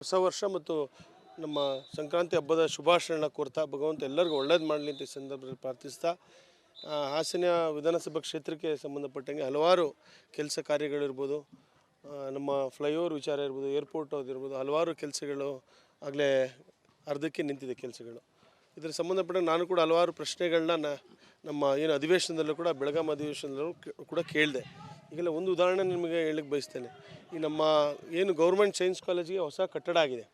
ಹೊಸ ವರ್ಷ ಮತ್ತು ನಮ್ಮ ಸಂಕ್ರಾಂತಿ ಹಬ್ಬದ ಶುಭಾಶಯಗಳನ್ನ ಕೋರ್ತಾ ಭಗವಂತ ಎಲ್ಲರಿಗೂ ಒಳ್ಳೇದು ಮಾಡಲಿ ಅಂತ ಈ ಸಂದರ್ಭದಲ್ಲಿ ಪ್ರಾರ್ಥಿಸ್ತಾ ಹಾಸನ ವಿಧಾನಸಭಾ ಕ್ಷೇತ್ರಕ್ಕೆ ಸಂಬಂಧಪಟ್ಟಂಗೆ ಹಲವಾರು ಕೆಲಸ ಕಾರ್ಯಗಳಿರ್ಬೋದು, ನಮ್ಮ ಫ್ಲೈಓವರ್ ವಿಚಾರ ಇರ್ಬೋದು, ಏರ್ಪೋರ್ಟ್ ಅದಿರ್ಬೋದು, ಹಲವಾರು ಕೆಲಸಗಳು ಆಗಲೇ ಅರ್ಧಕ್ಕೆ ನಿಂತಿದೆ ಕೆಲಸಗಳು. ಇದರ ಸಂಬಂಧಪಟ್ಟ ನಾನು ಕೂಡ ಹಲವಾರು ಪ್ರಶ್ನೆಗಳನ್ನ ನಮ್ಮ ಏನು ಅಧಿವೇಶನದಲ್ಲೂ ಕೂಡ ಬೆಳಗಾಂ ಅಧಿವೇಶನದಲ್ಲೂ ಕೂಡ ಕೇಳಿದೆ. ಈಗೆಲ್ಲ ಒಂದು ಉದಾಹರಣೆ ನಿಮಗೆ ಹೇಳಕ್ಕೆ ಬಯಸ್ತೇನೆ. ಈ ನಮ್ಮ ಏನು ಗೌರ್ಮೆಂಟ್ ಸೈನ್ಸ್ ಕಾಲೇಜಿಗೆ ಹೊಸ ಕಟ್ಟಡ ಆಗಿದೆ.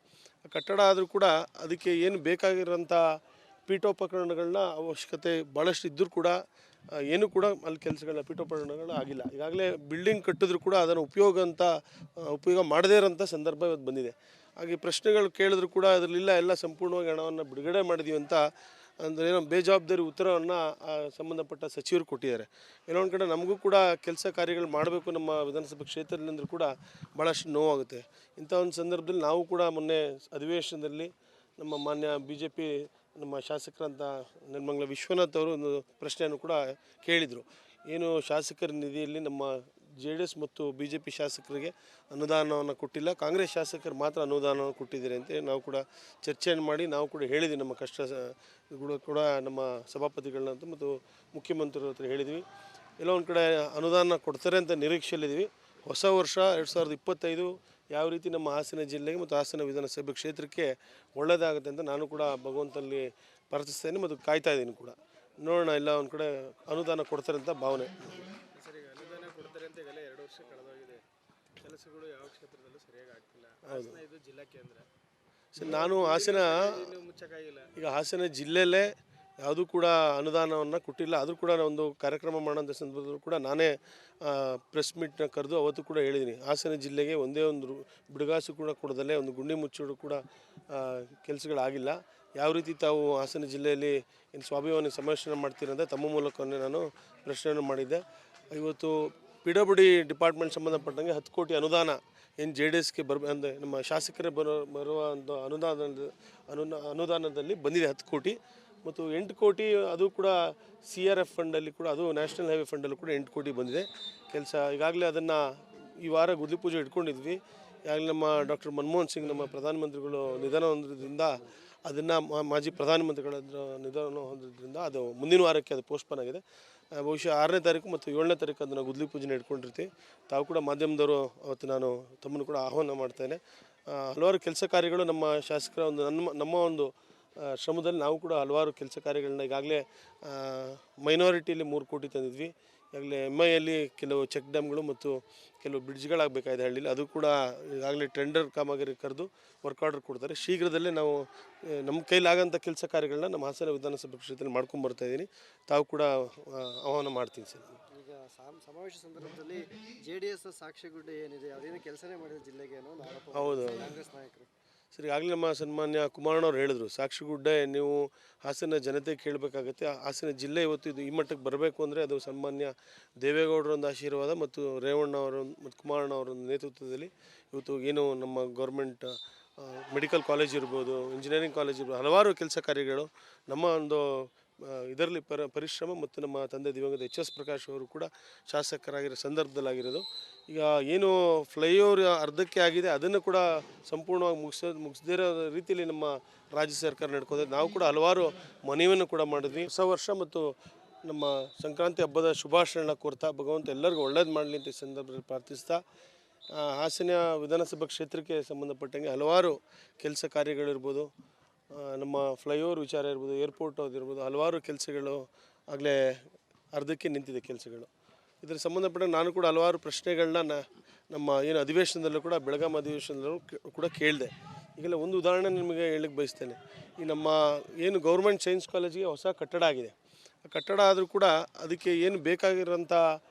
ಆ ಕಟ್ಟಡ ಆದರೂ ಕೂಡ ಅದಕ್ಕೆ ಏನು ಬೇಕಾಗಿರೋಂಥ ಪೀಠೋಪಕರಣಗಳನ್ನ ಅವಶ್ಯಕತೆ ಭಾಳಷ್ಟು ಇದ್ದರೂ ಕೂಡ ಏನೂ ಕೂಡ ಅಲ್ಲಿ ಕೆಲಸಗಳ ಪೀಠೋಪಕರಣಗಳು ಆಗಿಲ್ಲ. ಈಗಾಗಲೇ ಬಿಲ್ಡಿಂಗ್ ಕಟ್ಟಿದ್ರು ಕೂಡ ಅದನ್ನು ಉಪಯೋಗ ಮಾಡದೇ ಇರೋಂಥ ಸಂದರ್ಭ ಇವತ್ತು ಬಂದಿದೆ. ಹಾಗೆ ಪ್ರಶ್ನೆಗಳು ಕೇಳಿದ್ರು ಕೂಡ ಅದರಲ್ಲಿಲ್ಲ, ಎಲ್ಲ ಸಂಪೂರ್ಣವಾಗಿ ಹಣವನ್ನು ಬಿಡುಗಡೆ ಮಾಡಿದ್ದೀವಿ ಅಂತ ಅಂದರೆ ಏನೋ ಬೇಜವಾಬ್ದಾರಿ ಉತ್ತರವನ್ನು ಸಂಬಂಧಪಟ್ಟ ಸಚಿವರು ಕೊಟ್ಟಿದ್ದಾರೆ. ಎಲ್ಲೊಂದು ಕಡೆ ನಮಗೂ ಕೂಡ ಕೆಲಸ ಕಾರ್ಯಗಳು ಮಾಡಬೇಕು ನಮ್ಮ ವಿಧಾನಸಭಾ ಕ್ಷೇತ್ರದಲ್ಲಿಂದರೂ ಕೂಡ ಭಾಳಷ್ಟು ನೋವಾಗುತ್ತೆ. ಇಂಥ ಒಂದು ಸಂದರ್ಭದಲ್ಲಿ ನಾವು ಕೂಡ ಮೊನ್ನೆ ಅಧಿವೇಶನದಲ್ಲಿ ನಮ್ಮ ಮಾನ್ಯ BJP ನಮ್ಮ ಶಾಸಕರಂತ ನೆಲಮಂಗಲ ವಿಶ್ವನಾಥ್ ಅವರು ಒಂದು ಪ್ರಶ್ನೆಯನ್ನು ಕೂಡ ಕೇಳಿದರು. ಏನು ಶಾಸಕರ ನಿಧಿಯಲ್ಲಿ ನಮ್ಮ JDS ಮತ್ತು BJP ಶಾಸಕರಿಗೆ ಅನುದಾನವನ್ನು ಕೊಟ್ಟಿಲ್ಲ, ಕಾಂಗ್ರೆಸ್ ಶಾಸಕರು ಮಾತ್ರ ಅನುದಾನವನ್ನು ಕೊಟ್ಟಿದ್ದಾರೆ ಅಂತ ನಾವು ಕೂಡ ಚರ್ಚೆಯನ್ನು ಮಾಡಿ ನಾವು ಕೂಡ ಹೇಳಿದ್ವಿ. ನಮ್ಮ ಕಷ್ಟಗಳು ಕೂಡ ನಮ್ಮ ಸಭಾಪತಿಗಳನ್ನ ಮತ್ತು ಮುಖ್ಯಮಂತ್ರಿಗಳ ಹತ್ರ ಹೇಳಿದ್ವಿ. ಎಲ್ಲೋ ಒಂದು ಕಡೆ ಅನುದಾನ ಕೊಡ್ತಾರೆ ಅಂತ ನಿರೀಕ್ಷೆಯಲ್ಲಿದ್ವಿ. ಹೊಸ ವರ್ಷ 2025 ಯಾವ ರೀತಿ ನಮ್ಮ ಹಾಸನ ಜಿಲ್ಲೆಗೆ ಮತ್ತು ಹಾಸನ ವಿಧಾನಸಭೆ ಕ್ಷೇತ್ರಕ್ಕೆ ಒಳ್ಳೆಯದಾಗುತ್ತೆ ಅಂತ ನಾನು ಕೂಡ ಭಗವಂತನಲ್ಲಿ ಪ್ರಾರ್ಥಿಸ್ತೇನೆ ಮತ್ತು ಕಾಯ್ತಾ ಇದ್ದೀನಿ ಕೂಡ. ನೋಡೋಣ, ಎಲ್ಲ ಒಂದು ಕಡೆ ಅನುದಾನ ಕೊಡ್ತಾರೆ ಅಂತ ಭಾವನೆ. ಅಂತ ಈಗಲೇ 2 ವರ್ಷ ಕಳೆದೋಗಿದೆ. ಕೆಲಸಗಳು ಯಾವ ಕ್ಷೇತ್ರದಲ್ಲೂ ಸರಿಯಾಗಿ ಆಗ್ತಿಲ್ಲ. ಇದು ಜಿಲ್ಲಾ ಕೇಂದ್ರ. ಸರ್, ನಾನು ಹಾಸನ ಈಗ ಹಾಸನ ಜಿಲ್ಲೆಯಲ್ಲೇ ಯಾವುದೂ ಕೂಡ ಅನುದಾನವನ್ನು ಕೊಟ್ಟಿಲ್ಲ. ಆದರೂ ಕೂಡ ಒಂದು ಕಾರ್ಯಕ್ರಮ ಮಾಡೋಂಥ ಸಂದರ್ಭದಲ್ಲೂ ಕೂಡ ನಾನೇ ಪ್ರೆಸ್ ಮೀಟ್ನ ಕರೆದು ಅವತ್ತು ಕೂಡ ಹೇಳಿದ್ದೀನಿ, ಹಾಸನ ಜಿಲ್ಲೆಗೆ ಒಂದೇ ಒಂದು ಬಿಡುಗಾಸು ಕೂಡ ಕೊಡದಲ್ಲೇ ಒಂದು ಗುಂಡಿ ಮುಚ್ಚೋಡು ಕೂಡ ಕೆಲಸಗಳಾಗಿಲ್ಲ. ಯಾವ ರೀತಿ ತಾವು ಹಾಸನ ಜಿಲ್ಲೆಯಲ್ಲಿ ಏನು ಸ್ವಾಭಿಮಾನಿ ಸಂರಕ್ಷಣೆ ಮಾಡ್ತೀರಂತ ತಮ್ಮ ಮೂಲಕವೇ ನಾನು ಪ್ರಶ್ನೆಯನ್ನು ಮಾಡಿದ್ದೆ. ಇವತ್ತು PWD ಡಿಪಾರ್ಟ್ಮೆಂಟ್ ಸಂಬಂಧಪಟ್ಟಂಗೆ 10 ಕೋಟಿ ಅನುದಾನ ಏನು JDSಗೆ ಅಂದರೆ ನಮ್ಮ ಶಾಸಕರೇ ಬರುವಂಥ ಅನುದಾನದಲ್ಲಿ ಬಂದಿದೆ 10 ಕೋಟಿ ಮತ್ತು 8 ಕೋಟಿ ಅದು ಕೂಡ CRF ಫಂಡಲ್ಲಿ ಕೂಡ, ಅದು ನ್ಯಾಷನಲ್ ಹೈವೇ ಫಂಡಲ್ಲೂ ಕೂಡ 8 ಕೋಟಿ ಬಂದಿದೆ ಕೆಲಸ. ಈಗಾಗಲೇ ಅದನ್ನು ಈ ವಾರ ಗುದ್ಲಿ ಪೂಜೆ ಇಟ್ಕೊಂಡಿದ್ವಿ. ಈಗಾಗಲೇ ನಮ್ಮ ಡಾಕ್ಟರ್ ಮನಮೋಹನ್ ಸಿಂಗ್ ನಮ್ಮ ಪ್ರಧಾನಮಂತ್ರಿಗಳು ನಿಧನ ಹೊಂದಿದ್ದರಿಂದ ಅದನ್ನು ಮಾಜಿ ಪ್ರಧಾನಮಂತ್ರಿಗಳ ನಿಧನ ಹೊಂದಿದ್ದರಿಂದ ಅದು ಮುಂದಿನ ವಾರಕ್ಕೆ ಅದು ಪೋಸ್ಟ್ಪೋನ್ ಆಗಿದೆ. ಬಹುಶಃ 6ನೇ ತಾರೀಕು ಮತ್ತು 7ನೇ ತಾರೀಕು ಅದನ್ನು ಗುದ್ಲಿ ಪೂಜೆನ ಇಟ್ಕೊಂಡಿರ್ತೀವಿ. ತಾವು ಕೂಡ ಮಾಧ್ಯಮದವರು ಅವತ್ತು ನಾನು ತಮ್ಮನ್ನು ಕೂಡ ಆಹ್ವಾನ ಮಾಡ್ತೇನೆ. ಹಲವಾರು ಕೆಲಸ ಕಾರ್ಯಗಳು ನಮ್ಮ ಶಾಸಕರ ಒಂದು ನಮ್ಮ ಒಂದು ಶ್ರಮದಲ್ಲಿ ನಾವು ಕೂಡ ಹಲವಾರು ಕೆಲಸ ಕಾರ್ಯಗಳನ್ನ ಈಗಾಗಲೇ ಮೈನಾರಿಟಿಯಲ್ಲಿ 3 ಕೋಟಿ ತಂದಿದ್ವಿ. ಈಗಾಗಲೇ MIಯಲ್ಲಿ ಕೆಲವು ಚೆಕ್ ಡ್ಯಾಮ್ಗಳು ಮತ್ತು ಕೆಲವು ಬ್ರಿಡ್ಜ್ಗಳಾಗಬೇಕಾಗಿದೆ ಹಳ್ಳಿಲಿ, ಅದು ಕೂಡ ಈಗಾಗಲೇ ಟೆಂಡರ್ ಕಾಮಗಾರಿ ಕರೆದು ವರ್ಕ್ ಆರ್ಡರ್ ಕೊಡ್ತಾರೆ. ಶೀಘ್ರದಲ್ಲೇ ನಾವು ನಮ್ಮ ಕೈಲಾಗೋಂಥ ಕೆಲಸ ಕಾರ್ಯಗಳನ್ನ ನಮ್ಮ ಹಾಸನ ವಿಧಾನಸಭಾ ಕ್ಷೇತ್ರದಲ್ಲಿ ಮಾಡ್ಕೊಂಬರ್ತಾಯಿದ್ದೀನಿ. ತಾವು ಕೂಡ ಆಹ್ವಾನ ಮಾಡ್ತೀನಿ ಸರ್. ಈಗ ಸಮಾವೇಶ ಸಂದರ್ಭದಲ್ಲಿ JDS ಸಾಕ್ಷಿಗುಡ್ಡೆ ಏನಿದೆ ಅದೇನು ಕೆಲಸನೇ ಮಾಡಿದ ಜಿಲ್ಲೆಗೆ ಅನ್ನೋ ಆರೋಪ ಹೌದು ಕಾಂಗ್ರೆಸ್ ನಾಯಕರು. ಸರ್, ಈಗಾಗಲೇ ನಮ್ಮ ಸನ್ಮಾನ್ಯ ಕುಮಾರಣ್ಣವ್ರು ಹೇಳಿದ್ರು, ಸಾಕ್ಷಿಗುಡ್ಡೆ ನೀವು ಹಾಸನ ಜನತೆ ಕೇಳಬೇಕಾಗತ್ತೆ. ಹಾಸನ ಜಿಲ್ಲೆ ಇವತ್ತು ಇದು ಈ ಮಟ್ಟಕ್ಕೆ ಬರಬೇಕು ಅಂದರೆ ಅದು ಸನ್ಮಾನ್ಯ ದೇವೇಗೌಡರ ಒಂದು ಆಶೀರ್ವಾದ ಮತ್ತು ರೇವಣ್ಣ ಅವರ ಮತ್ತು ಕುಮಾರಣ್ಣ ಅವರ ನೇತೃತ್ವದಲ್ಲಿ ಇವತ್ತು ಏನು ನಮ್ಮ ಗೌರ್ಮೆಂಟ್ ಮೆಡಿಕಲ್ ಕಾಲೇಜ್ ಇರ್ಬೋದು, ಇಂಜಿನಿಯರಿಂಗ್ ಕಾಲೇಜ್ ಇರ್ಬೋದು, ಹಲವಾರು ಕೆಲಸ ಕಾರ್ಯಗಳು ನಮ್ಮ ಒಂದು ಇದರಲ್ಲಿ ಪರಿಶ್ರಮ ಮತ್ತು ನಮ್ಮ ತಂದೆ ದಿವಂಗತ HS ಪ್ರಕಾಶ್ ಅವರು ಕೂಡ ಶಾಸಕರಾಗಿರೋ ಸಂದರ್ಭದಲ್ಲಾಗಿರೋದು. ಈಗ ಏನು ಫ್ಲೈಓವರ್ ಅರ್ಧಕ್ಕೆ ಆಗಿದೆ ಅದನ್ನು ಕೂಡ ಸಂಪೂರ್ಣವಾಗಿ ಮುಗಿಸದೇ ಇರೋ ರೀತಿಯಲ್ಲಿ ನಮ್ಮ ರಾಜ್ಯ ಸರ್ಕಾರ ನಡ್ಕೋದೆ. ನಾವು ಕೂಡ ಹಲವಾರು ಮನವಿಯನ್ನು ಕೂಡ ಮಾಡಿದ್ವಿ. ಹೊಸ ವರ್ಷ ಮತ್ತು ನಮ್ಮ ಸಂಕ್ರಾಂತಿ ಹಬ್ಬದ ಶುಭಾಶಯಗಳನ್ನ ಕೋರ್ತಾ ಭಗವಂತ ಎಲ್ಲರಿಗೂ ಒಳ್ಳೇದು ಮಾಡಲಿ ಅಂತ ಈ ಸಂದರ್ಭದಲ್ಲಿ ಪ್ರಾರ್ಥಿಸ್ತಾ ಹಾಸನ ವಿಧಾನಸಭಾ ಕ್ಷೇತ್ರಕ್ಕೆ ಸಂಬಂಧಪಟ್ಟಂಗೆ ಹಲವಾರು ಕೆಲಸ ಕಾರ್ಯಗಳಿರ್ಬೋದು, ನಮ್ಮ ಫ್ಲೈಓವರ್ ವಿಚಾರ ಇರ್ಬೋದು, ಏರ್ಪೋರ್ಟ್ ಅದಿರ್ಬೋದು, ಹಲವಾರು ಕೆಲಸಗಳು ಆಗಲೇ ಅರ್ಧಕ್ಕೆ ನಿಂತಿದೆ ಕೆಲಸಗಳು. ಇದರ ಸಂಬಂಧಪಟ್ಟ ನಾನು ಕೂಡ ಹಲವಾರು ಪ್ರಶ್ನೆಗಳನ್ನ ನಮ್ಮ ಏನು ಅಧಿವೇಶನದಲ್ಲೂ ಕೂಡ ಬೆಳಗಾಂ ಅಧಿವೇಶನದಲ್ಲೂ ಕೂಡ ಕೇಳಿದೆ. ಈಗೆಲ್ಲ ಒಂದು ಉದಾಹರಣೆ ನಿಮಗೆ ಹೇಳಕ್ಕೆ ಬಯಸ್ತೇನೆ. ಈ ನಮ್ಮ ಏನು ಗೌರ್ಮೆಂಟ್ ಸೈನ್ಸ್ ಕಾಲೇಜಿಗೆ ಹೊಸ ಕಟ್ಟಡ ಆಗಿದೆ. ಆ ಕಟ್ಟಡ ಆದರೂ ಕೂಡ ಅದಕ್ಕೆ ಏನು ಬೇಕಾಗಿರೋಂಥ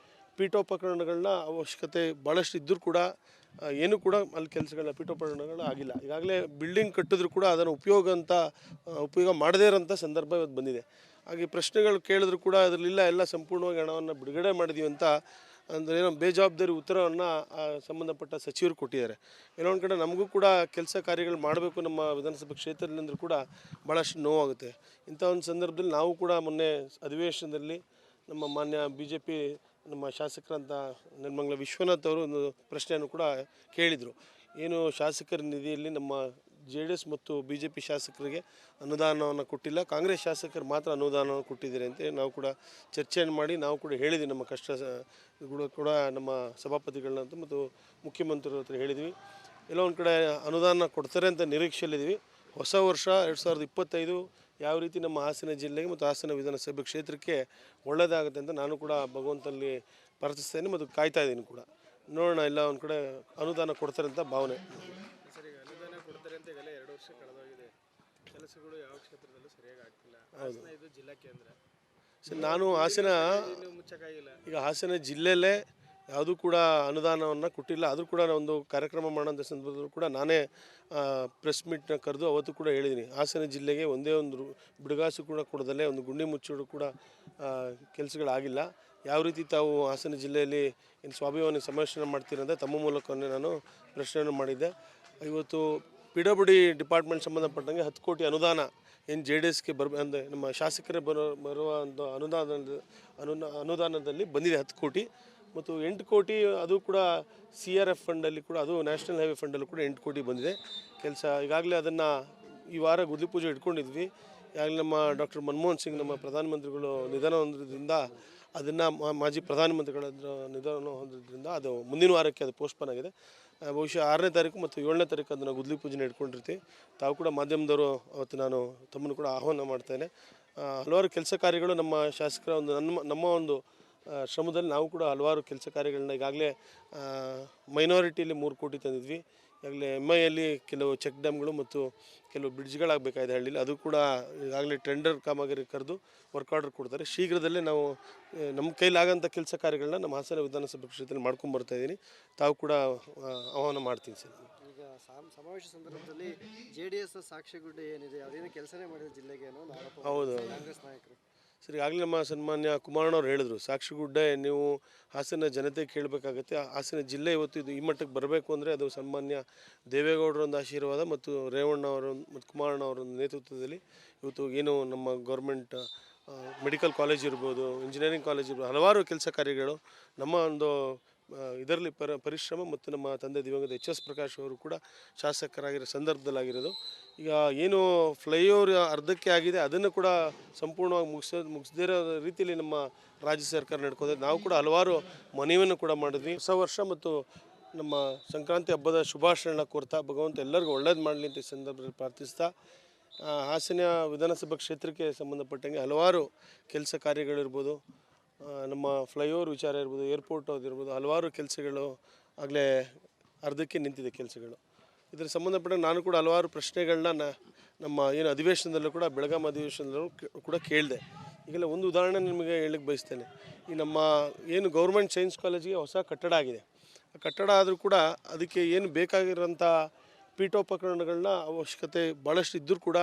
ಪೀಠೋಪಕರಣಗಳನ್ನ ಅವಶ್ಯಕತೆ ಭಾಳಷ್ಟು ಇದ್ದರೂ ಕೂಡ ಏನೂ ಕೂಡ ಅಲ್ಲಿ ಕೆಲಸಗಳ ಪೀಠೋಪಕರಣಗಳು ಆಗಿಲ್ಲ. ಈಗಾಗಲೇ ಬಿಲ್ಡಿಂಗ್ ಕಟ್ಟಿದ್ರು ಕೂಡ ಅದನ್ನು ಉಪಯೋಗ ಮಾಡದೇ ಇರೋಂಥ ಸಂದರ್ಭ ಇವತ್ತು ಬಂದಿದೆ. ಹಾಗೆ ಪ್ರಶ್ನೆಗಳು ಕೇಳಿದ್ರು ಕೂಡ ಅದರಲ್ಲಿಲ್ಲ, ಎಲ್ಲ ಸಂಪೂರ್ಣವಾಗಿ ಹಣವನ್ನು ಬಿಡುಗಡೆ ಮಾಡಿದ್ದೀವಿ ಅಂತ ಅಂದರೆ ಏನೋ ಬೇಜವಾಬ್ದಾರಿ ಉತ್ತರವನ್ನು ಸಂಬಂಧಪಟ್ಟ ಸಚಿವರು ಕೊಟ್ಟಿದ್ದಾರೆ. ಎಲ್ಲೊಂದು ಕಡೆ ನಮಗೂ ಕೂಡ ಕೆಲಸ ಕಾರ್ಯಗಳು ಮಾಡಬೇಕು ನಮ್ಮ ವಿಧಾನಸಭಾ ಕ್ಷೇತ್ರದಲ್ಲಿಂದರೂ ಕೂಡ ಭಾಳಷ್ಟು ನೋವಾಗುತ್ತೆ. ಇಂಥ ಒಂದು ಸಂದರ್ಭದಲ್ಲಿ ನಾವು ಕೂಡ ಮೊನ್ನೆ ಅಧಿವೇಶನದಲ್ಲಿ ನಮ್ಮ ಮಾನ್ಯ BJP ನಮ್ಮ ಶಾಸಕರಂತ ನೆಲಮಂಗಲ ವಿಶ್ವನಾಥ್ ಅವರು ಒಂದು ಪ್ರಶ್ನೆಯನ್ನು ಕೂಡ ಕೇಳಿದರು. ಏನು ಶಾಸಕರ ನಿಧಿಯಲ್ಲಿ ನಮ್ಮ JDS ಮತ್ತು BJP ಶಾಸಕರಿಗೆ ಅನುದಾನವನ್ನು ಕೊಟ್ಟಿಲ್ಲ, ಕಾಂಗ್ರೆಸ್ ಶಾಸಕರು ಮಾತ್ರ ಅನುದಾನವನ್ನು ಕೊಟ್ಟಿದ್ದಾರೆ ಅಂತ ನಾವು ಕೂಡ ಚರ್ಚೆಯನ್ನು ಮಾಡಿ ನಾವು ಕೂಡ ಹೇಳಿದ್ವಿ. ನಮ್ಮ ಕೂಡ ನಮ್ಮ ಸಭಾಪತಿಗಳನ್ನ ಮತ್ತು ಮುಖ್ಯಮಂತ್ರಿಗಳ ಹತ್ರ ಹೇಳಿದ್ವಿ. ಎಲ್ಲೋ ಒಂದು ಕಡೆ ಅನುದಾನ ಕೊಡ್ತಾರೆ ಅಂತ ನಿರೀಕ್ಷೆಯಲ್ಲಿದ್ವಿ. ಹೊಸ ವರ್ಷ 2025 ಯಾವ ರೀತಿ ನಮ್ಮ ಹಾಸನ ಜಿಲ್ಲೆಗೆ ಮತ್ತು ಹಾಸನ ವಿಧಾನಸಭೆ ಕ್ಷೇತ್ರಕ್ಕೆ ಒಳ್ಳೆಯದಾಗುತ್ತೆ ಅಂತ ನಾನು ಕೂಡ ಭಗವಂತನಲ್ಲಿ ಪ್ರಾರ್ಥಿಸ್ತೇನೆ ಮತ್ತು ಕಾಯ್ತಾ ಇದ್ದೀನಿ ಕೂಡ. ನೋಡೋಣ, ಎಲ್ಲ ಒಂದು ಕಡೆ ಅನುದಾನ ಕೊಡ್ತಾರೆ ಅಂತ ಭಾವನೆ. ಸರ್, ಈಗ ಅನುದಾನ ಕೊಡ್ತಾರೆ ಅಂತ ಈಗಲೇ 2 ವರ್ಷ ಕಳೆದೋಗಿದೆ. ಕೆಲಸಗಳು ಯಾವ ಕ್ಷೇತ್ರದಲ್ಲೂ ಸರಿಯಾಗಿ ಆಗ್ತಿಲ್ಲ. ಹಾಸನ ಇದು ಜಿಲ್ಲಾ ಕೇಂದ್ರ. ಸರ್, ನಾನು ಹಾಸನ ಮುಚ್ಚಕ್ಕಾಗಿಲ್ಲ. ಈಗ ಹಾಸನ ಜಿಲ್ಲೆಯಲ್ಲೇ ಯಾವುದೂ ಕೂಡ ಅನುದಾನವನ್ನು ಕೊಟ್ಟಿಲ್ಲ. ಆದರೂ ಕೂಡ ಒಂದು ಕಾರ್ಯಕ್ರಮ ಮಾಡೋಂಥ ಸಂದರ್ಭದಲ್ಲೂ ಕೂಡ ನಾನೇ ಪ್ರೆಸ್ ಮೀಟ್ನ ಕರೆದು ಅವತ್ತು ಕೂಡ ಹೇಳಿದ್ದೀನಿ, ಹಾಸನ ಜಿಲ್ಲೆಗೆ ಒಂದೇ ಒಂದು ಬಿಡುಗಾಸು ಕೂಡ ಕೊಡದಲ್ಲೇ ಒಂದು ಗುಂಡಿ ಮುಚ್ಚೋಡು ಕೂಡ ಕೆಲಸಗಳಾಗಿಲ್ಲ. ಯಾವ ರೀತಿ ತಾವು ಹಾಸನ ಜಿಲ್ಲೆಯಲ್ಲಿ ಏನು ಸ್ವಾಭಿಮಾನಿ ಸಂರಕ್ಷಣೆ ಮಾಡ್ತೀರಂತ ತಮ್ಮ ಮೂಲಕವೇ ನಾನು ಪ್ರಶ್ನೆಯನ್ನು ಮಾಡಿದ್ದೆ. ಇವತ್ತು PWD ಡಿಪಾರ್ಟ್ಮೆಂಟ್ ಸಂಬಂಧಪಟ್ಟಂಗೆ 10 ಕೋಟಿ ಅನುದಾನ ಏನು JDSಗೆ ಅಂದರೆ ನಮ್ಮ ಶಾಸಕರೇ ಬರುವಂಥ ಅನುದಾನದಲ್ಲಿ ಬಂದಿದೆ 10 ಕೋಟಿ ಮತ್ತು 8 ಕೋಟಿ ಅದು ಕೂಡ CRF ಫಂಡಲ್ಲಿ ಕೂಡ, ಅದು ನ್ಯಾಷನಲ್ ಹೈವೇ ಫಂಡಲ್ಲೂ ಕೂಡ 8 ಕೋಟಿ ಬಂದಿದೆ ಕೆಲಸ. ಈಗಾಗಲೇ ಅದನ್ನು ಈ ವಾರ ಗುದ್ಲಿ ಪೂಜೆ ಇಟ್ಕೊಂಡಿದ್ವಿ. ಈಗಾಗಲೇ ನಮ್ಮ ಡಾಕ್ಟರ್ ಮನಮೋಹನ್ ಸಿಂಗ್ ನಮ್ಮ ಪ್ರಧಾನಮಂತ್ರಿಗಳು ನಿಧನ ಹೊಂದಿದ್ದರಿಂದ ಅದನ್ನು ಮಾಜಿ ಪ್ರಧಾನಮಂತ್ರಿಗಳ ನಿಧನ ಹೊಂದಿದ್ದರಿಂದ ಅದು ಮುಂದಿನ ವಾರಕ್ಕೆ ಅದು ಪೋಸ್ಟ್ಪೋನ್ ಆಗಿದೆ. ಬಹುಶಃ 6ನೇ ತಾರೀಕು ಮತ್ತು 7ನೇ ತಾರೀಕು ಅದನ್ನು ಗುದ್ಲಿ ಪೂಜೆನ ಇಟ್ಕೊಂಡಿರ್ತೀವಿ. ತಾವು ಕೂಡ ಮಾಧ್ಯಮದವರು ಅವತ್ತು ನಾನು ತಮ್ಮನ್ನು ಕೂಡ ಆಹ್ವಾನ ಮಾಡ್ತೇನೆ. ಹಲವಾರು ಕೆಲಸ ಕಾರ್ಯಗಳು ನಮ್ಮ ಶಾಸಕರ ಒಂದು ನಮ್ಮ ಒಂದು ಶ್ರಮದಲ್ಲಿ ನಾವು ಕೂಡ ಹಲವಾರು ಕೆಲಸ ಕಾರ್ಯಗಳನ್ನ ಈಗಾಗಲೇ ಮೈನಾರಿಟಿಯಲ್ಲಿ 3 ಕೋಟಿ ತಂದಿದ್ವಿ. ಈಗಾಗಲೇ MIಯಲ್ಲಿ ಕೆಲವು ಚೆಕ್ ಡ್ಯಾಮ್ಗಳು ಮತ್ತು ಕೆಲವು ಬ್ರಿಡ್ಜ್ಗಳಾಗಬೇಕಾಗಿದೆ ಹಳ್ಳಿಲಿ, ಅದು ಕೂಡ ಈಗಾಗಲೇ ಟೆಂಡರ್ ಕಾಮಗಾರಿ ಕರೆದು ವರ್ಕ್ ಆರ್ಡರ್ ಕೊಡ್ತಾರೆ. ಶೀಘ್ರದಲ್ಲೇ ನಾವು ನಮ್ಮ ಕೈಲಾಗೋಂಥ ಕೆಲಸ ಕಾರ್ಯಗಳನ್ನ ನಮ್ಮ ಹಾಸನ ವಿಧಾನಸಭಾ ಕ್ಷೇತ್ರದಲ್ಲಿ ಮಾಡ್ಕೊಂಬರ್ತಾಯಿದ್ದೀನಿ. ತಾವು ಕೂಡ ಆಹ್ವಾನ ಮಾಡ್ತೀನಿ ಸರ್. ಈಗ ಸಮಾವೇಶ ಸಂದರ್ಭದಲ್ಲಿ JDS ಸಾಕ್ಷಿಗುಡ್ಡೆ ಏನಿದೆ ಅದೇನು ಕೆಲಸನೇ ಮಾಡಿದ ಜಿಲ್ಲೆಗೆ ಅನ್ನೋ ಆರೋಪ ಹೌದು ಕಾಂಗ್ರೆಸ್ ನಾಯಕರು. ಸರ್, ಈಗಾಗಲೇ ನಮ್ಮ ಸನ್ಮಾನ್ಯ ಕುಮಾರಣ್ಣವ್ರು ಹೇಳಿದ್ರು, ಸಾಕ್ಷಿಗುಡ್ಡೆ ನೀವು ಹಾಸನ ಜನತೆ ಕೇಳಬೇಕಾಗತ್ತೆ. ಹಾಸನ ಜಿಲ್ಲೆ ಇವತ್ತು ಇದು ಈ ಮಟ್ಟಕ್ಕೆ ಬರಬೇಕು ಅಂದರೆ ಅದು ಸನ್ಮಾನ್ಯ ದೇವೇಗೌಡರ ಒಂದು ಆಶೀರ್ವಾದ ಮತ್ತು ರೇವಣ್ಣ ಅವರ ಮತ್ತು ಕುಮಾರಣ್ಣ ಅವರ ನೇತೃತ್ವದಲ್ಲಿ ಇವತ್ತು ಏನು ನಮ್ಮ ಗೌರ್ಮೆಂಟ್ ಮೆಡಿಕಲ್ ಕಾಲೇಜ್ ಇರ್ಬೋದು, ಇಂಜಿನಿಯರಿಂಗ್ ಕಾಲೇಜ್ ಇರ್ಬೋದು, ಹಲವಾರು ಕೆಲಸ ಕಾರ್ಯಗಳು ನಮ್ಮ ಒಂದು ಇದರಲ್ಲಿ ಪರಿಶ್ರಮ ಮತ್ತು ನಮ್ಮ ತಂದೆ ದಿವಂಗತ HS ಪ್ರಕಾಶ್ ಅವರು ಕೂಡ ಶಾಸಕರಾಗಿರೋ ಸಂದರ್ಭದಲ್ಲಾಗಿರೋದು. ಈಗ ಏನು ಫ್ಲೈಓವರ್ ಅರ್ಧಕ್ಕೆ ಆಗಿದೆ ಅದನ್ನು ಕೂಡ ಸಂಪೂರ್ಣವಾಗಿ ಮುಗಿಸದೇ ಇರೋ ರೀತಿಯಲ್ಲಿ ನಮ್ಮ ರಾಜ್ಯ ಸರ್ಕಾರ ನಡ್ಕೋದೆ. ನಾವು ಕೂಡ ಹಲವಾರು ಮನವಿಯನ್ನು ಕೂಡ ಮಾಡಿದ್ವಿ. ಹೊಸ ವರ್ಷ ಮತ್ತು ನಮ್ಮ ಸಂಕ್ರಾಂತಿ ಹಬ್ಬದ ಶುಭಾಶಯಗಳನ್ನ ಕೋರ್ತಾ ಭಗವಂತ ಎಲ್ಲರಿಗೂ ಒಳ್ಳೇದು ಮಾಡಲಿ ಅಂತ ಈ ಸಂದರ್ಭದಲ್ಲಿ ಪ್ರಾರ್ಥಿಸ್ತಾ, ಹಾಸನ ವಿಧಾನಸಭಾ ಕ್ಷೇತ್ರಕ್ಕೆ ಸಂಬಂಧಪಟ್ಟಂಗೆ ಹಲವಾರು ಕೆಲಸ ಕಾರ್ಯಗಳಿರ್ಬೋದು, ನಮ್ಮ ಫ್ಲೈಓವರ್ ವಿಚಾರ ಇರ್ಬೋದು, ಏರ್ಪೋರ್ಟ್ ಅದಿರ್ಬೋದು, ಹಲವಾರು ಕೆಲಸಗಳು ಆಗಲೇ ಅರ್ಧಕ್ಕೆ ನಿಂತಿದೆ ಕೆಲಸಗಳು. ಇದರ ಸಂಬಂಧಪಟ್ಟ ನಾನು ಕೂಡ ಹಲವಾರು ಪ್ರಶ್ನೆಗಳನ್ನ ನಮ್ಮ ಏನು ಅಧಿವೇಶನದಲ್ಲೂ ಕೂಡ ಬೆಳಗಾಂ ಅಧಿವೇಶನದಲ್ಲೂ ಕೂಡ ಕೇಳಿದೆ. ಈಗೆಲ್ಲ ಒಂದು ಉದಾಹರಣೆ ನಿಮಗೆ ಹೇಳಕ್ಕೆ ಬಯಸ್ತೇನೆ. ಈ ನಮ್ಮ ಏನು ಗೌರ್ಮೆಂಟ್ ಸೈನ್ಸ್ ಕಾಲೇಜಿಗೆ ಹೊಸ ಕಟ್ಟಡ ಆಗಿದೆ. ಆ ಕಟ್ಟಡ ಆದರೂ ಕೂಡ ಅದಕ್ಕೆ ಏನು ಬೇಕಾಗಿರೋಂಥ ಪೀಠೋಪಕರಣಗಳನ್ನ ಅವಶ್ಯಕತೆ ಭಾಳಷ್ಟು ಇದ್ದರೂ ಕೂಡ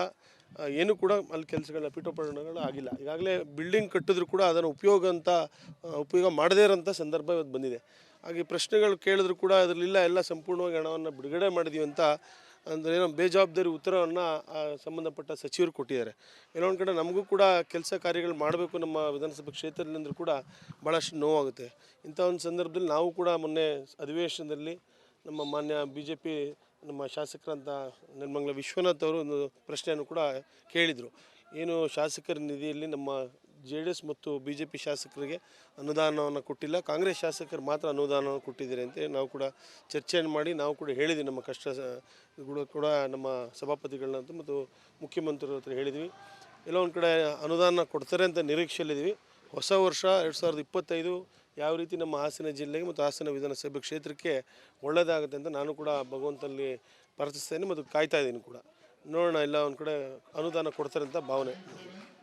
ಏನೂ ಕೂಡ ಅಲ್ಲಿ ಕೆಲಸಗಳ ಪೀಠೋಪಕರಣಗಳು ಆಗಿಲ್ಲ. ಈಗಾಗಲೇ ಬಿಲ್ಡಿಂಗ್ ಕಟ್ಟಿದ್ರು ಕೂಡ ಅದನ್ನು ಉಪಯೋಗ ಮಾಡದೇ ಇರೋಂಥ ಸಂದರ್ಭ ಇವತ್ತು ಬಂದಿದೆ. ಹಾಗೆ ಪ್ರಶ್ನೆಗಳು ಕೇಳಿದ್ರು ಕೂಡ ಅದರಲ್ಲಿಲ್ಲ, ಎಲ್ಲ ಸಂಪೂರ್ಣವಾಗಿ ಹಣವನ್ನು ಬಿಡುಗಡೆ ಮಾಡಿದ್ದೀವಿ ಅಂತ ಅಂದರೆ ಏನೋ ಬೇಜವಾಬ್ದಾರಿ ಉತ್ತರವನ್ನು ಸಂಬಂಧಪಟ್ಟ ಸಚಿವರು ಕೊಟ್ಟಿದ್ದಾರೆ. ಏನೋ ಒಂದು ಕಡೆ ನಮಗೂ ಕೂಡ ಕೆಲಸ ಕಾರ್ಯಗಳು ಮಾಡಬೇಕು ನಮ್ಮ ವಿಧಾನಸಭಾ ಕ್ಷೇತ್ರದಲ್ಲಿಂದರೂ ಕೂಡ ಭಾಳಷ್ಟು ನೋವಾಗುತ್ತೆ. ಇಂಥ ಒಂದು ಸಂದರ್ಭದಲ್ಲಿ ನಾವು ಕೂಡ ಮೊನ್ನೆ ಅಧಿವೇಶನದಲ್ಲಿ ನಮ್ಮ ಮಾನ್ಯ BJP ನಮ್ಮ ಶಾಸಕರಂತ ನೆಲಮಂಗಲ ವಿಶ್ವನಾಥ್ ಅವರು ಒಂದು ಪ್ರಶ್ನೆಯನ್ನು ಕೂಡ ಕೇಳಿದರು. ಏನು ಶಾಸಕರ ನಿಧಿಯಲ್ಲಿ ನಮ್ಮ JDS ಮತ್ತು BJP ಶಾಸಕರಿಗೆ ಅನುದಾನವನ್ನು ಕೊಟ್ಟಿಲ್ಲ, ಕಾಂಗ್ರೆಸ್ ಶಾಸಕರು ಮಾತ್ರ ಅನುದಾನವನ್ನು ಕೊಟ್ಟಿದ್ದಾರೆ ಅಂತ ನಾವು ಕೂಡ ಚರ್ಚೆಯನ್ನು ಮಾಡಿ ನಾವು ಕೂಡ ಹೇಳಿದ್ವಿ. ನಮ್ಮ ಕೂಡ ನಮ್ಮ ಸಭಾಪತಿಗಳನ್ನ ಮತ್ತು ಮುಖ್ಯಮಂತ್ರಿಗಳ ಹತ್ರ ಹೇಳಿದ್ವಿ. ಎಲ್ಲೋ ಒಂದು ಕಡೆ ಅನುದಾನ ಕೊಡ್ತಾರೆ ಅಂತ ನಿರೀಕ್ಷೆಯಲ್ಲಿದ್ವಿ. ಹೊಸ ವರ್ಷ 2025 ಯಾವ ರೀತಿ ನಮ್ಮ ಹಾಸನ ಜಿಲ್ಲೆಗೆ ಮತ್ತು ಹಾಸನ ವಿಧಾನಸಭೆ ಕ್ಷೇತ್ರಕ್ಕೆ ಒಳ್ಳೆಯದಾಗುತ್ತೆ ಅಂತ ನಾನು ಕೂಡ ಭಗವಂತನಲ್ಲಿ ಪ್ರಾರ್ಥಿಸ್ತೇನೆ ಮತ್ತು ಕಾಯ್ತಾ ಇದ್ದೀನಿ ಕೂಡ. ನೋಡೋಣ, ಎಲ್ಲ ಒಂದು ಕಡೆ ಅನುದಾನ ಕೊಡ್ತಾರೆ ಅಂತ ಭಾವನೆ.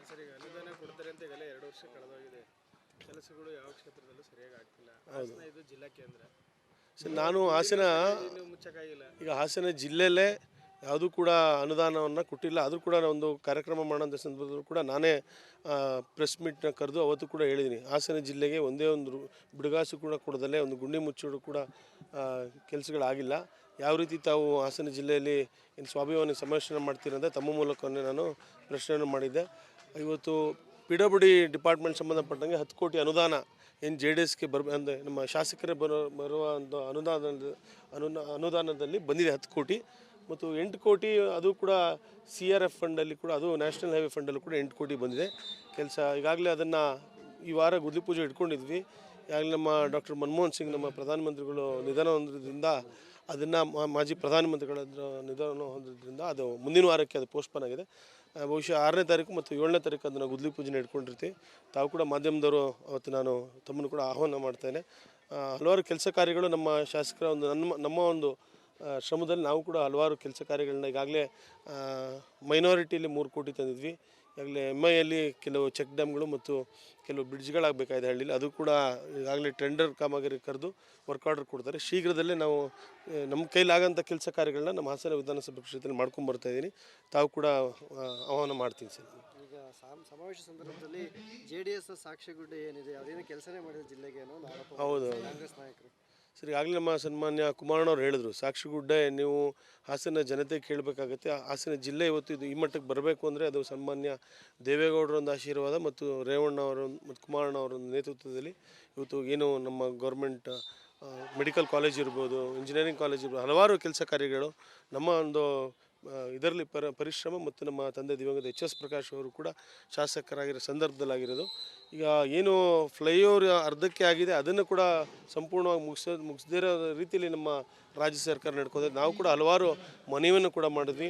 ಸರ್, ಈಗ ಅನುದಾನ ಕೊಡ್ತಾರೆ ಅಂತ ಈಗಲೇ 2 ವರ್ಷ ಕಳೆದೋಗಿದೆ. ಕೆಲಸಗಳು ಯಾವ ಕ್ಷೇತ್ರದಲ್ಲೂ ಸರಿಯಾಗಿ ಆಗ್ತಿಲ್ಲ. ಹಾಸನ ಇದು ಜಿಲ್ಲಾ ಕೇಂದ್ರ. ಸರ್, ನಾನು ಹಾಸನ ಮುಚ್ಚಕ್ಕಾಗಿಲ್ಲ. ಈಗ ಹಾಸನ ಜಿಲ್ಲೆಯಲ್ಲೇ ಯಾವುದೂ ಕೂಡ ಅನುದಾನವನ್ನು ಕೊಟ್ಟಿಲ್ಲ. ಆದರೂ ಕೂಡ ಒಂದು ಕಾರ್ಯಕ್ರಮ ಮಾಡೋಂಥ ಸಂದರ್ಭದಲ್ಲೂ ಕೂಡ ನಾನೇ ಪ್ರೆಸ್ ಮೀಟ್ನ ಕರೆದು ಅವತ್ತು ಕೂಡ ಹೇಳಿದ್ದೀನಿ, ಹಾಸನ ಜಿಲ್ಲೆಗೆ ಒಂದೇ ಒಂದು ಬಿಡುಗಾಸು ಕೂಡ ಕೊಡದಲ್ಲೇ ಒಂದು ಗುಂಡಿ ಮುಚ್ಚೋಡು ಕೂಡ ಕೆಲಸಗಳಾಗಿಲ್ಲ. ಯಾವ ರೀತಿ ತಾವು ಹಾಸನ ಜಿಲ್ಲೆಯಲ್ಲಿ ಏನು ಸ್ವಾಭಿಮಾನಿ ಸಂರಕ್ಷಣೆ ಮಾಡ್ತೀರಂತ ತಮ್ಮ ಮೂಲಕವೇ ನಾನು ಪ್ರಶ್ನೆಯನ್ನು ಮಾಡಿದ್ದೆ. ಇವತ್ತು PWD ಡಿಪಾರ್ಟ್ಮೆಂಟ್ ಸಂಬಂಧಪಟ್ಟಂಗೆ 10 ಕೋಟಿ ಅನುದಾನ ಏನು JDSಗೆ ಅಂದರೆ ನಮ್ಮ ಶಾಸಕರೇ ಬರುವ ಒಂದು ಅನುದಾನದಲ್ಲಿ ಬಂದಿದೆ 10 ಕೋಟಿ ಮತ್ತು 8 ಕೋಟಿ ಅದು ಕೂಡ CRF ಫಂಡಲ್ಲಿ ಕೂಡ ಅದು ನ್ಯಾಷನಲ್ ಹೈವೇ ಫಂಡಲ್ಲೂ ಕೂಡ 8 ಕೋಟಿ ಬಂದಿದೆ ಕೆಲಸ. ಈಗಾಗಲೇ ಅದನ್ನು ಈ ವಾರ ಗುದ್ಲಿ ಪೂಜೆ ಇಟ್ಕೊಂಡಿದ್ವಿ. ಈಗಾಗಲೇ ನಮ್ಮ ಡಾಕ್ಟರ್ ಮನಮೋಹನ್ ಸಿಂಗ್ ನಮ್ಮ ಪ್ರಧಾನಮಂತ್ರಿಗಳು ನಿಧನ ಹೊಂದಿದ್ರಿಂದ ಅದನ್ನು ಮಾಜಿ ಪ್ರಧಾನಮಂತ್ರಿಗಳ ನಿಧನ ಹೊಂದಿದ್ರಿಂದ ಅದು ಮುಂದಿನ ವಾರಕ್ಕೆ ಅದು ಪೋಸ್ಟ್ಪೋನ್ ಆಗಿದೆ. ಬಹುಶಃ 6ನೇ ತಾರೀಕು ಮತ್ತು 7ನೇ ತಾರೀಕು ಅದನ್ನು ಗುದ್ಲಿ ಪೂಜೆನ ಇಟ್ಕೊಂಡಿರ್ತೀವಿ. ತಾವು ಕೂಡ ಮಾಧ್ಯಮದವರು ಅವತ್ತು ನಾನು ತಮ್ಮನ್ನು ಕೂಡ ಆಹ್ವಾನ ಮಾಡ್ತೇನೆ. ಹಲವಾರು ಕೆಲಸ ಕಾರ್ಯಗಳು ನಮ್ಮ ಶಾಸಕರ ಒಂದು ನಮ್ಮ ಒಂದು ಶ್ರಮದಲ್ಲಿ ನಾವು ಕೂಡ ಹಲವಾರು ಕೆಲಸ ಕಾರ್ಯಗಳನ್ನ ಈಗಾಗಲೇ ಮೈನಾರಿಟಿಯಲ್ಲಿ 3 ಕೋಟಿ ತಂದಿದ್ವಿ. ಈಗಾಗಲೇ MIಯಲ್ಲಿ ಕೆಲವು ಚೆಕ್ ಡ್ಯಾಮ್ಗಳು ಮತ್ತು ಕೆಲವು ಬ್ರಿಡ್ಜ್ಗಳಾಗಬೇಕಾಗಿದೆ ಹಳ್ಳಿಲಿ, ಅದು ಕೂಡ ಈಗಾಗಲೇ ಟೆಂಡರ್ ಕಾಮಗಾರಿ ಕರೆದು ವರ್ಕ್ ಆರ್ಡರ್ ಕೊಡ್ತಾರೆ. ಶೀಘ್ರದಲ್ಲೇ ನಾವು ನಮ್ಮ ಕೈಲಾಗೋಂಥ ಕೆಲಸ ಕಾರ್ಯಗಳನ್ನ ನಮ್ಮ ಹಾಸನ ವಿಧಾನಸಭಾ ಕ್ಷೇತ್ರದಲ್ಲಿ ಮಾಡ್ಕೊಂಬರ್ತಾಯಿದ್ದೀನಿ. ತಾವು ಕೂಡ ಆಹ್ವಾನ ಮಾಡ್ತೀನಿ ಸರ್. ಈಗ ಸಮಾವೇಶ ಸಂದರ್ಭದಲ್ಲಿ JDS ಸಾಕ್ಷಿಗುಡ್ಡೆ ಏನಿದೆ ಅದೇನು ಕೆಲಸನೇ ಮಾಡಿದ ಜಿಲ್ಲೆಗೆ ಅನ್ನೋ ಒಂದು ಆರೋಪ ಹೌದು ಕಾಂಗ್ರೆಸ್ ನಾಯಕರು. ಸರ್, ಈಗಾಗಲೇ ನಮ್ಮ ಸನ್ಮಾನ್ಯ ಕುಮಾರಣ್ಣವ್ರು ಹೇಳಿದ್ರು, ಸಾಕ್ಷಿಗುಡ್ಡೆ ನೀವು ಹಾಸನ ಜನತೆ ಕೇಳಬೇಕಾಗತ್ತೆ. ಹಾಸನ ಜಿಲ್ಲೆ ಇವತ್ತು ಇದು ಈ ಮಟ್ಟಕ್ಕೆ ಬರಬೇಕು ಅಂದರೆ ಅದು ಸನ್ಮಾನ್ಯ ದೇವೇಗೌಡರ ಒಂದು ಆಶೀರ್ವಾದ ಮತ್ತು ರೇವಣ್ಣ ಅವರ ಮತ್ತು ಕುಮಾರಣ್ಣ ಅವರ ನೇತೃತ್ವದಲ್ಲಿ ಇವತ್ತು ಏನು ನಮ್ಮ ಗೌರ್ಮೆಂಟ್ ಮೆಡಿಕಲ್ ಕಾಲೇಜ್ ಇರ್ಬೋದು, ಇಂಜಿನಿಯರಿಂಗ್ ಕಾಲೇಜ್ ಇರ್ಬೋದು, ಹಲವಾರು ಕೆಲಸ ಕಾರ್ಯಗಳು ನಮ್ಮ ಒಂದು ಇದರಲ್ಲಿ ಪರಿಶ್ರಮ ಮತ್ತು ನಮ್ಮ ತಂದೆ ದಿವಂಗತ HS ಪ್ರಕಾಶ್ ಅವರು ಕೂಡ ಶಾಸಕರಾಗಿರೋ ಸಂದರ್ಭದಲ್ಲಾಗಿರೋದು. ಈಗ ಏನು ಫ್ಲೈಓವರ್ ಅರ್ಧಕ್ಕೆ ಆಗಿದೆ ಅದನ್ನು ಕೂಡ ಸಂಪೂರ್ಣವಾಗಿ ಮುಗಿಸದೇ ಇರೋ ರೀತಿಯಲ್ಲಿ ನಮ್ಮ ರಾಜ್ಯ ಸರ್ಕಾರ ನಡ್ಕೋದ್ರೆ ನಾವು ಕೂಡ ಹಲವಾರು ಮನವಿಯನ್ನು ಕೂಡ ಮಾಡಿದ್ವಿ.